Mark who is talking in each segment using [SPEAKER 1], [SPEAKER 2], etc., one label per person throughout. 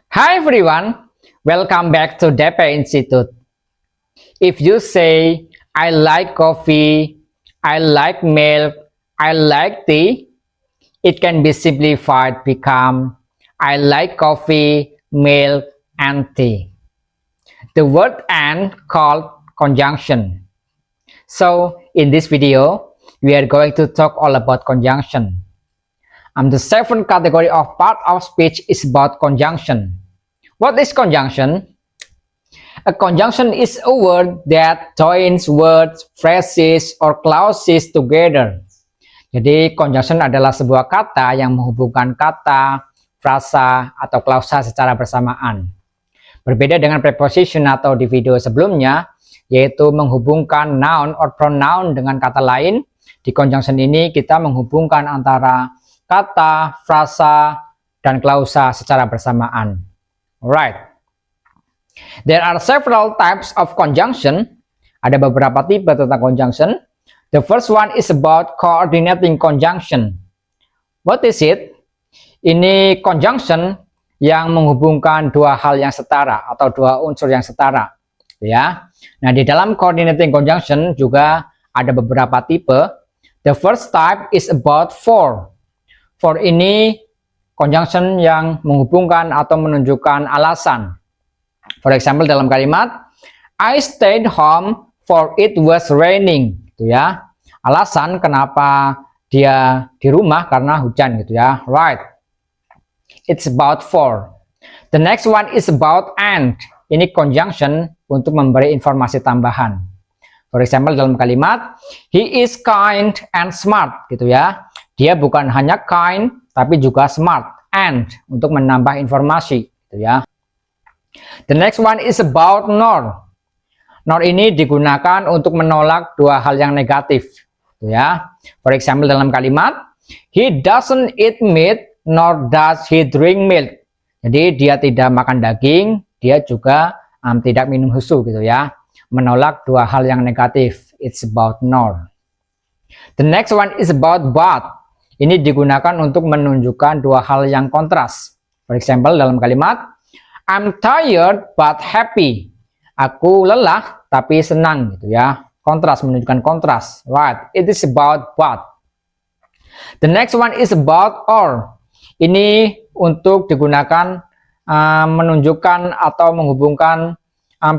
[SPEAKER 1] Hi everyone, welcome back to DP Institute. If you say, I like coffee, I like milk, I like tea, it can be simplified become, I like coffee, milk, and tea. The word and called conjunction. So in this video, we are going to talk all about conjunction. The seventh category of part of speech is about conjunction. What is conjunction? A conjunction is a word that joins words, phrases, or clauses together. Jadi conjunction adalah sebuah kata yang menghubungkan kata, frasa, atau klausa secara bersamaan. Berbeda dengan preposition atau di video sebelumnya, yaitu menghubungkan noun or pronoun dengan kata lain. Di conjunction ini kita menghubungkan antara kata, frasa, dan klausa secara bersamaan. Alright. There are several types of conjunction. Ada beberapa tipe tentang conjunction. The first one is about coordinating conjunction. What is it? Ini conjunction yang menghubungkan dua hal yang setara atau dua unsur yang setara. Ya. Nah, di dalam coordinating conjunction juga ada beberapa tipe. The first type is about for. For ini conjunction yang menghubungkan atau menunjukkan alasan. For example, dalam kalimat I stayed home for it was raining, gitu ya. Alasan kenapa dia di rumah karena hujan, gitu ya. Right. It's about for. The next one is about and. Ini conjunction untuk memberi informasi tambahan. For example, dalam kalimat he is kind and smart, gitu ya. Dia bukan hanya kind tapi juga smart and untuk menambah informasi, gitu ya. The next one is about nor. Nor ini digunakan untuk menolak dua hal yang negatif, gitu ya. For example, dalam kalimat he doesn't eat meat nor does he drink milk. Jadi dia tidak makan daging, dia juga tidak minum susu, gitu ya. Menolak dua hal yang negatif. It's about nor. The next one is about but. Ini digunakan untuk menunjukkan dua hal yang kontras. For example, dalam kalimat I'm tired but happy. Aku lelah tapi senang, gitu ya. Kontras, menunjukkan kontras. Right. It is about but. The next one is about or. Ini untuk digunakan menunjukkan atau menghubungkan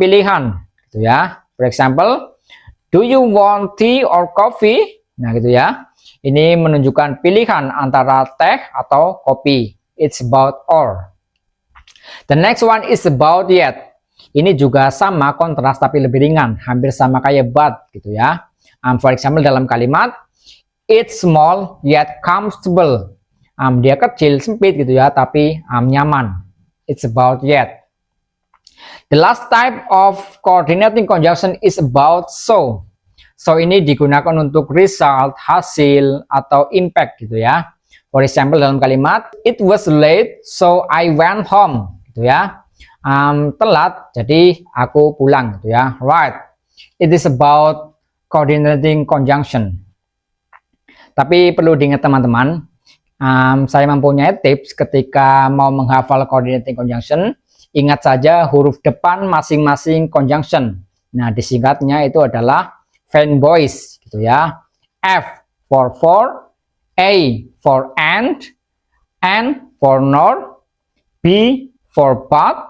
[SPEAKER 1] pilihan, gitu ya. For example, do you want tea or coffee? Nah, gitu ya. Ini menunjukkan pilihan antara teh atau kopi. It's about or. The next one is about yet. Ini juga sama kontras tapi lebih ringan, hampir sama kayak but, gitu ya. For example, dalam kalimat it's small yet comfortable. Dia kecil, sempit, gitu ya, tapi nyaman. It's about yet. The last type of coordinating conjunction is about so. So ini digunakan untuk result, hasil, atau impact, gitu ya. For example, dalam kalimat it was late so I went home, gitu ya. Telat jadi aku pulang, gitu ya. Right. It is about coordinating conjunction. Tapi perlu diingat teman-teman, saya mempunyai tips ketika mau menghafal coordinating conjunction. Ingat saja huruf depan masing-masing conjunction. Nah, disingkatnya itu adalah fanboys, gitu ya. F for, A for and, N for nor, B for but,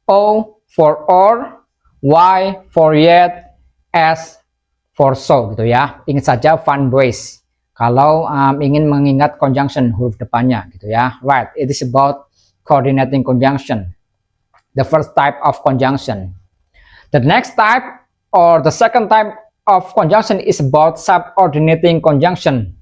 [SPEAKER 1] O for or, Y for yet, S for so, gitu ya. Ingat saja fanboys kalau ingin mengingat conjunction huruf depannya, gitu ya. Right, it is about coordinating conjunction. The first type of conjunction. The next type or the second type of conjunction is about subordinating conjunction.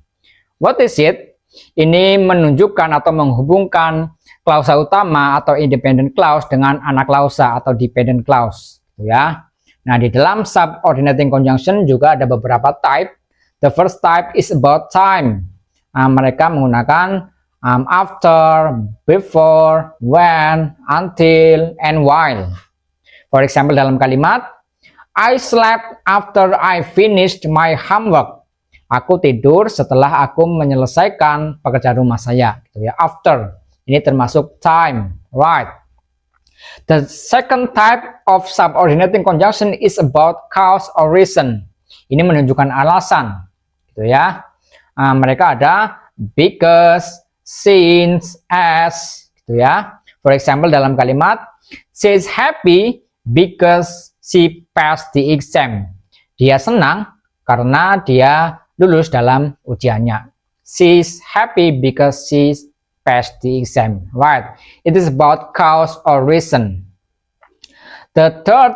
[SPEAKER 1] What is it? Ini menunjukkan atau menghubungkan klausa utama atau independent clause dengan anak klausa atau dependent clause, gitu ya. Nah, di dalam subordinating conjunction juga ada beberapa type. The first type is about time. Mereka menggunakan after, before, when, until, and while. For example, dalam kalimat I slept after I finished my homework. Aku tidur setelah aku menyelesaikan pekerjaan rumah saya, gitu ya. After ini termasuk time. right? The second type of subordinating conjunction is about cause or reason. Ini menunjukkan alasan, gitu ya. Mereka ada because, since, as, gitu ya. For example, dalam kalimat she is happy because she passed the exam. Dia senang karena dia lulus dalam ujiannya. She is happy because she passed the exam, right? It is about cause or reason. The third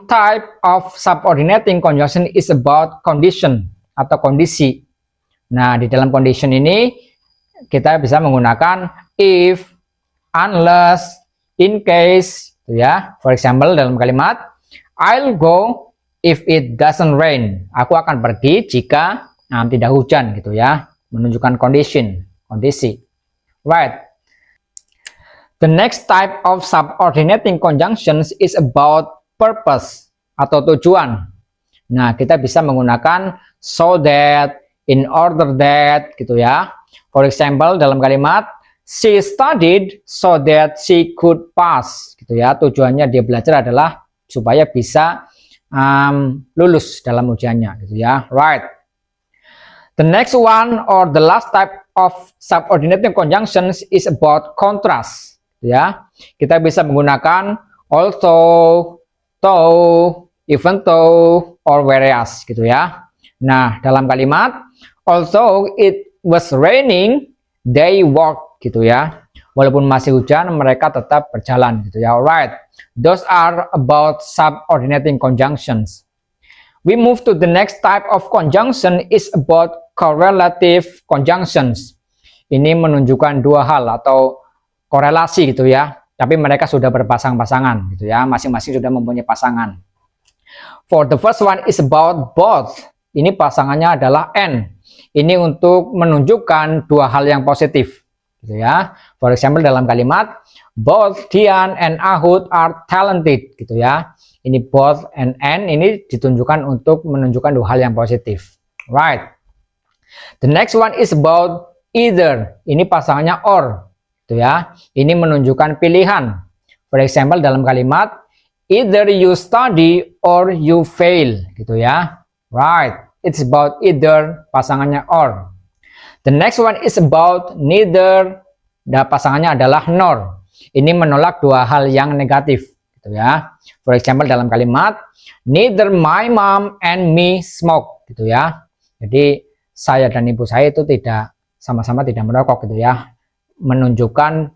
[SPEAKER 1] type of subordinating conjunction is about condition atau kondisi. Nah, di dalam condition ini kita bisa menggunakan if, unless, in case, ya. For example, dalam kalimat I'll go if it doesn't rain. Aku akan pergi jika tidak hujan, gitu ya. Menunjukkan condition, kondisi. Right. The next type of subordinating conjunctions is about purpose atau tujuan. Nah, kita bisa menggunakan so that, in order that, gitu ya. For example, dalam kalimat she studied so that she could pass, gitu ya. Tujuannya dia belajar adalah supaya bisa lulus dalam ujiannya, gitu ya. Right. The next one or the last type of subordinating conjunctions is about contrast, gitu ya. Kita bisa menggunakan although, though, even though, or whereas, gitu ya. Nah, dalam kalimat although it was raining, they walked, gitu ya. Walaupun masih hujan, mereka tetap berjalan, gitu ya. Alright, those are about subordinating conjunctions. We move to the next type of conjunction is about correlative conjunctions. Ini menunjukkan dua hal atau korelasi, gitu ya. Tapi mereka sudah berpasang-pasangan, gitu ya. Masing-masing sudah mempunyai pasangan. For the first one is about both. Ini pasangannya adalah and. Ini untuk menunjukkan dua hal yang positif, gitu ya. For example, dalam kalimat both Dian and Ahud are talented, gitu ya. Ini both and ini ditunjukkan untuk menunjukkan dua hal yang positif, right? The next one is about either. Ini pasangannya or, gitu ya. Ini menunjukkan pilihan. For example, dalam kalimat either you study or you fail, gitu ya. Right. It's about either, pasangannya or. The next one is about neither. Dan pasangannya adalah nor. Ini menolak dua hal yang negatif, gitu ya. For example, dalam kalimat neither my mom and me smoke, gitu ya. Jadi saya dan ibu saya itu tidak sama-sama tidak merokok, gitu ya. Menunjukkan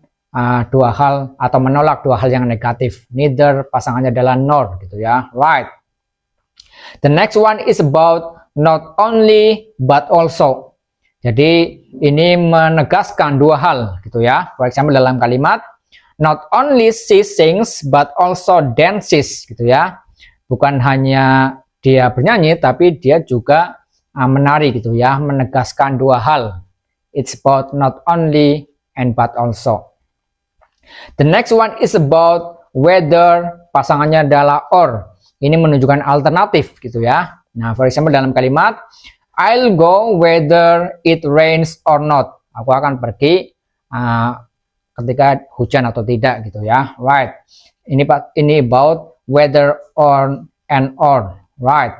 [SPEAKER 1] dua hal atau menolak dua hal yang negatif. Neither pasangannya adalah nor, gitu ya. Right. The next one is about not only but also. Jadi ini menegaskan dua hal, gitu ya. For example, dalam kalimat not only she sings but also dances, gitu ya. Bukan hanya dia bernyanyi tapi dia juga menari, gitu ya. Menegaskan dua hal. It's about not only and but also. The next one is about whether, pasangannya adalah or. Ini menunjukkan alternatif, gitu ya. Nah, for example, dalam kalimat I'll go whether it rains or not. Aku akan pergi ketika hujan atau tidak, gitu ya. Right. Ini about whether or and or. Right.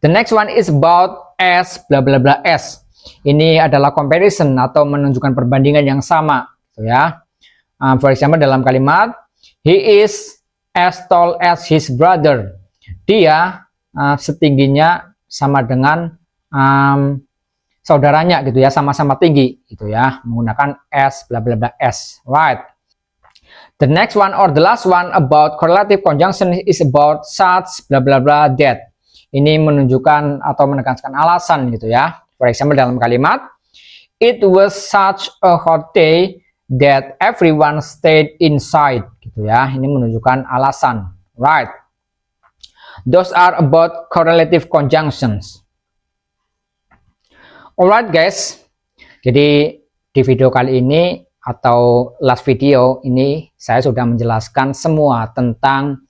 [SPEAKER 1] The next one is about as bla bla bla as. Ini adalah comparison atau menunjukkan perbandingan yang sama, gitu ya. For example, dalam kalimat he is as tall as his brother. Dia setingginya sama dengan saudaranya, gitu ya, sama-sama tinggi, gitu ya, menggunakan as bla bla bla as. Right. The next one or the last one about correlative conjunction is about such bla bla bla that. Ini menunjukkan atau menekankan alasan, gitu ya. For example, dalam kalimat it was such a hot day that everyone stayed inside, gitu ya. Ini menunjukkan alasan. Right. Those are about correlative conjunctions. Alright guys, jadi di video kali ini atau last video ini saya sudah menjelaskan semua tentang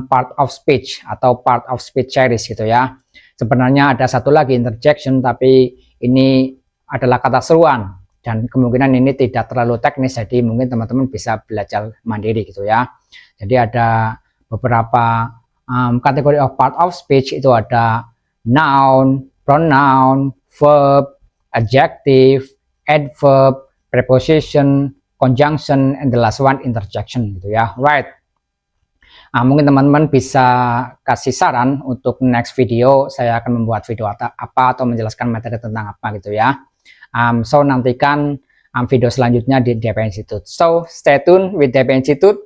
[SPEAKER 1] part of speech atau part of speech series, gitu ya. Sebenarnya ada satu lagi interjection, tapi ini adalah kata seruan. dan kemungkinan ini tidak terlalu teknis, jadi mungkin teman-teman bisa belajar mandiri gitu ya. Jadi ada beberapa kategori of part of speech, itu ada noun, pronoun, verb, adjective, adverb, preposition, conjunction, and the last one interjection gitu ya. Right. Mungkin teman-teman bisa kasih saran untuk next video, saya akan membuat video apa atau menjelaskan materi tentang apa gitu ya. So nantikan video selanjutnya di DP Institute. So stay tune with DP Institute.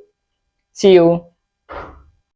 [SPEAKER 1] See you.